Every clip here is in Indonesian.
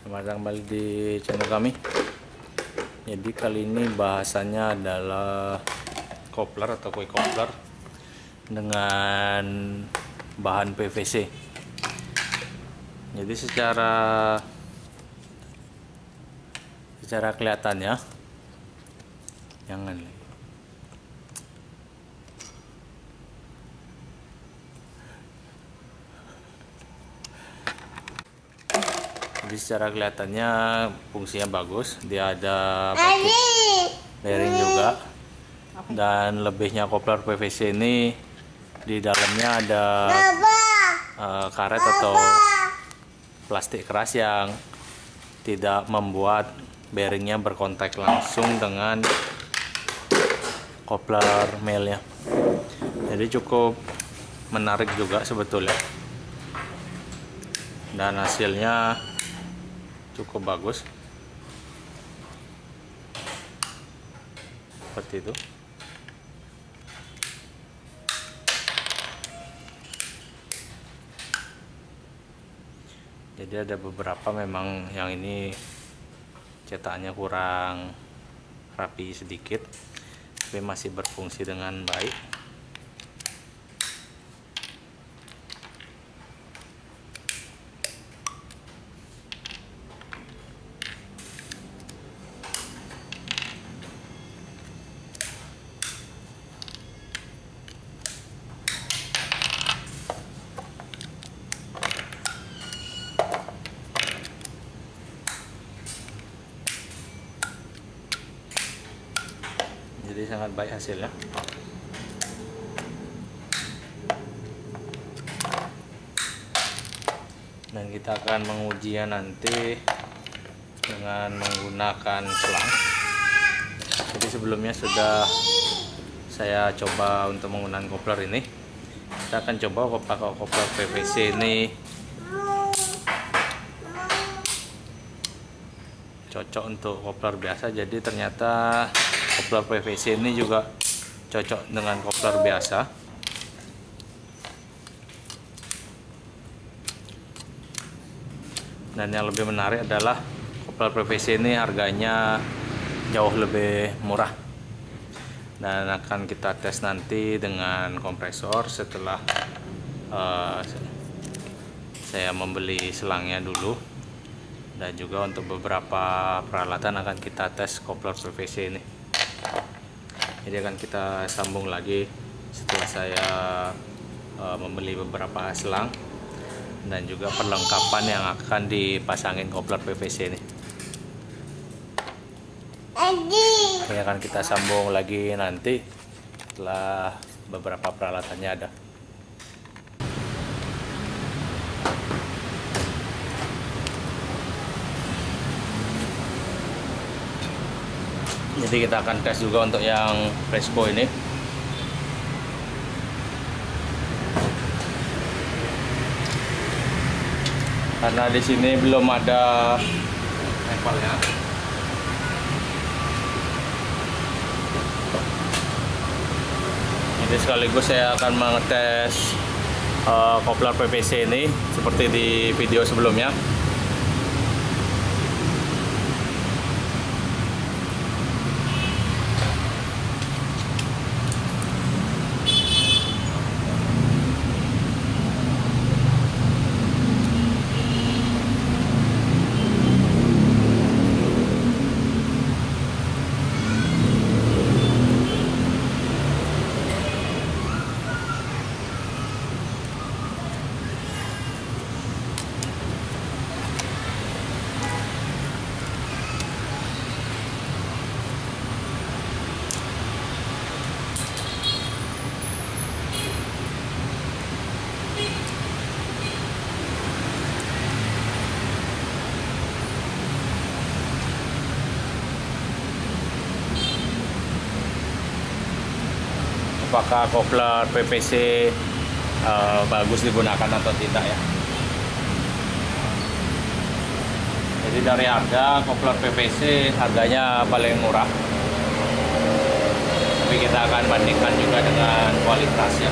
Selamat datang kembali di channel kami. Jadi kali ini bahasannya adalah kopler atau kue kopler dengan bahan PVC. Jadi secara kelihatannya jangan. Jadi secara kelihatannya fungsinya bagus, dia ada bearing juga, dan lebihnya kopler PVC ini di dalamnya ada karet atau plastik keras yang tidak membuat bearingnya berkontak langsung dengan kopler melnya. Jadi cukup menarik juga sebetulnya, dan hasilnya cukup bagus seperti itu. Jadi ada beberapa memang yang ini cetakannya kurang rapi sedikit, tapi masih berfungsi dengan baik. Jadi sangat baik hasilnya. Dan kita akan mengujinya nanti dengan menggunakan selang. Jadi sebelumnya sudah saya coba untuk menggunakan kopler ini. Kita akan coba pakai kopler PVC ini cocok untuk kopler biasa. Jadi ternyata kopler PVC ini juga cocok dengan kopler biasa. Dan yang lebih menarik adalah kopler PVC ini harganya jauh lebih murah. Dan akan kita tes nanti dengan kompresor setelah saya membeli selangnya dulu. Dan juga untuk beberapa peralatan akan kita tes kopler PVC ini. Jadi akan kita sambung lagi setelah saya membeli beberapa selang dan juga perlengkapan yang akan dipasangin kopler PVC ini. Ini akan kita sambung lagi nanti setelah beberapa peralatannya ada. Jadi kita akan tes juga untuk yang Fresco ini. Karena di sini belum ada levelnya. Jadi sekaligus saya akan mengetes kopler PVC ini seperti di video sebelumnya. Apakah kopler PVC bagus digunakan atau tidak ya. Jadi dari harga, kopler PVC harganya paling murah, tapi kita akan bandingkan juga dengan kualitasnya.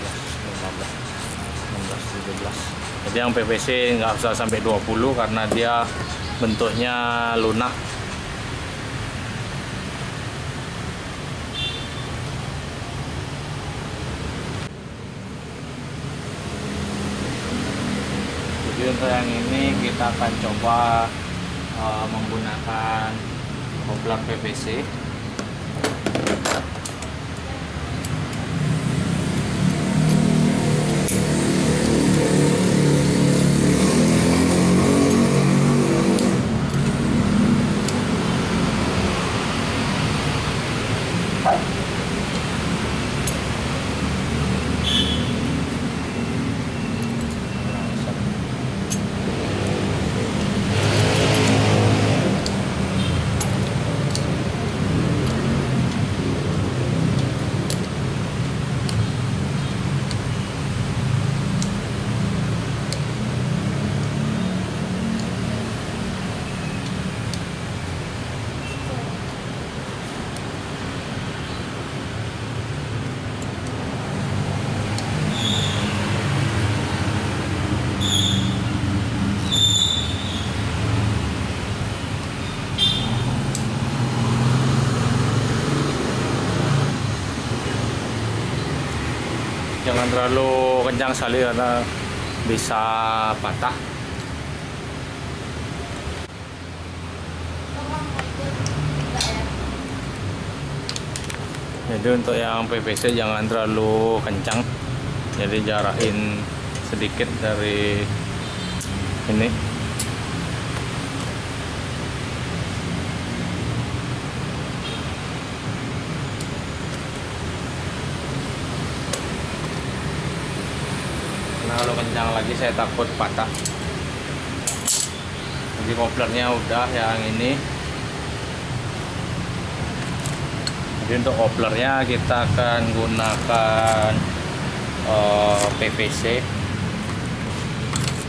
15. Jadi yang PVC nggak usah sampai 20 karena dia bentuknya lunak. Jadi untuk yang ini kita akan coba menggunakan kopler PVC. Jangan terlalu kencang sekali karena bisa patah. Jadi untuk yang PVC jangan terlalu kencang, jadi jarakin sedikit dari ini. Nah, kalau kencang lagi saya takut patah. Jadi koplernya udah yang ini. Jadi untuk koplernya kita akan gunakan PVC.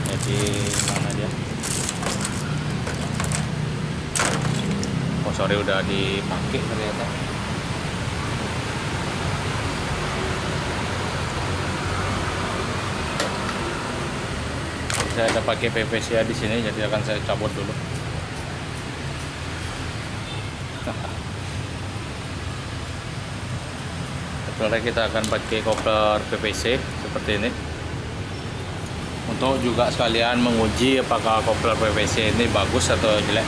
Jadi mana dia? Oh sorry, udah dipakai ternyata. Saya ada pakai PVC di sini, jadi akan saya cabut dulu. Setelah kita akan pakai kopler PVC seperti ini, untuk juga sekalian menguji apakah kopler PVC ini bagus atau jelek.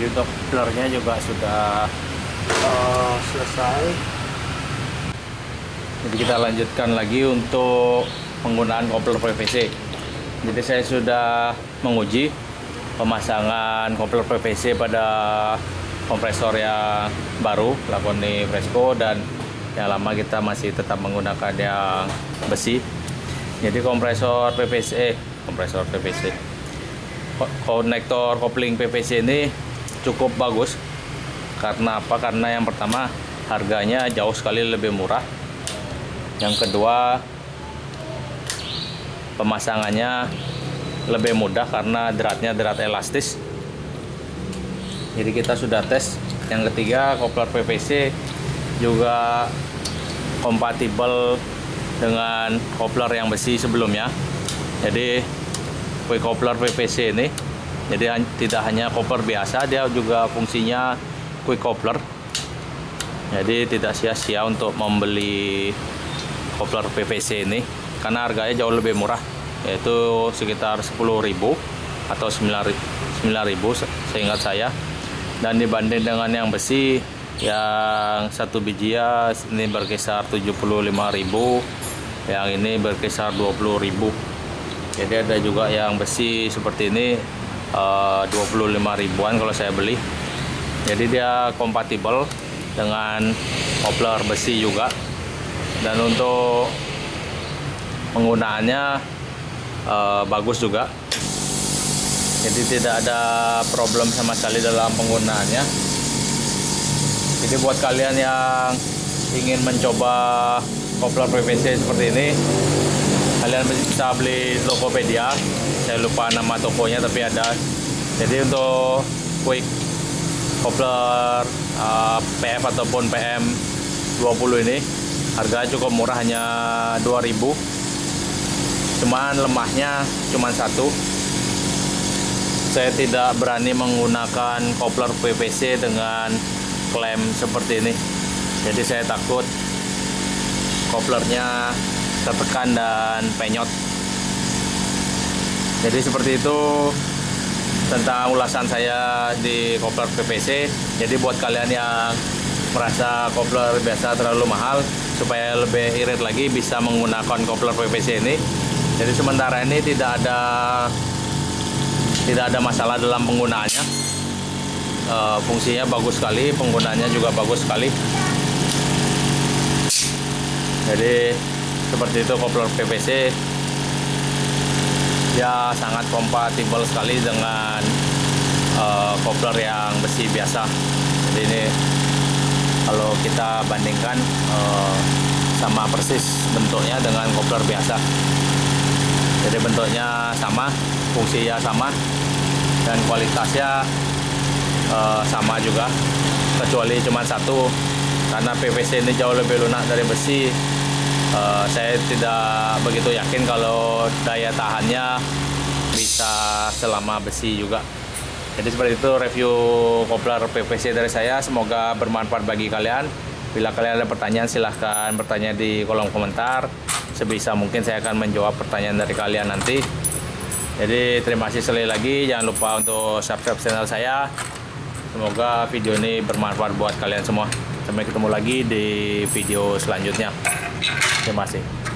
Jadi untuk koplernya juga sudah selesai. Jadi kita lanjutkan lagi untuk penggunaan kopler PVC. Jadi saya sudah menguji pemasangan kopler PVC pada kompresor yang baru Flaconi Fresco, dan yang lama kita masih tetap menggunakan yang besi. Jadi kompresor PVC, konektor kopling PVC ini cukup bagus. Karena apa? Karena yang pertama harganya jauh sekali lebih murah. Yang kedua, pemasangannya lebih mudah karena dratnya drat elastis. Jadi kita sudah tes. Yang ketiga, kopler PVC juga kompatibel dengan kopler yang besi sebelumnya. Jadi quick coupler PVC ini, jadi tidak hanya kopler biasa, dia juga fungsinya quick coupler. Jadi tidak sia-sia untuk membeli kopler PVC ini karena harganya jauh lebih murah, yaitu sekitar 10.000 atau 9.000 seingat saya. Dan dibanding dengan yang besi yang satu biji ya ini berkisar 75.000, yang ini berkisar 20.000. Jadi ada juga yang besi seperti ini 25 ribuan kalau saya beli. Jadi dia kompatibel dengan kopler besi juga, dan untuk penggunaannya bagus juga. Jadi tidak ada problem sama sekali dalam penggunaannya. Jadi buat kalian yang ingin mencoba kopler PVC seperti ini, kalian bisa beli Tokopedia. Saya lupa nama tokonya tapi ada. Jadi untuk quick coupler PF ataupun PM 20 ini harga cukup murah, hanya 2.000. Cuman lemahnya cuman satu. Saya tidak berani menggunakan kopler PVC dengan klem seperti ini. Jadi saya takut koplernya tertekan dan penyot. Jadi seperti itu tentang ulasan saya di kopler PVC. Jadi buat kalian yang merasa kopler biasa terlalu mahal, supaya lebih irit lagi bisa menggunakan kopler PVC ini. Jadi sementara ini tidak ada masalah dalam penggunaannya. Fungsinya bagus sekali, penggunaannya juga bagus sekali. Jadi seperti itu kopler PVC, ya sangat kompatibel sekali dengan kopler yang besi biasa. Jadi ini kalau kita bandingkan sama persis bentuknya dengan kopler biasa. Jadi bentuknya sama, fungsinya sama, dan kualitasnya sama juga, kecuali cuma satu, karena PVC ini jauh lebih lunak dari besi. Saya tidak begitu yakin kalau daya tahannya bisa selama besi juga. Jadi seperti itu review kopler PVC dari saya. Semoga bermanfaat bagi kalian. Bila kalian ada pertanyaan, silahkan bertanya di kolom komentar. Sebisa mungkin saya akan menjawab pertanyaan dari kalian nanti. Jadi terima kasih sekali lagi. Jangan lupa untuk subscribe channel saya. Semoga video ini bermanfaat buat kalian semua. Sampai ketemu lagi di video selanjutnya. Terima kasih.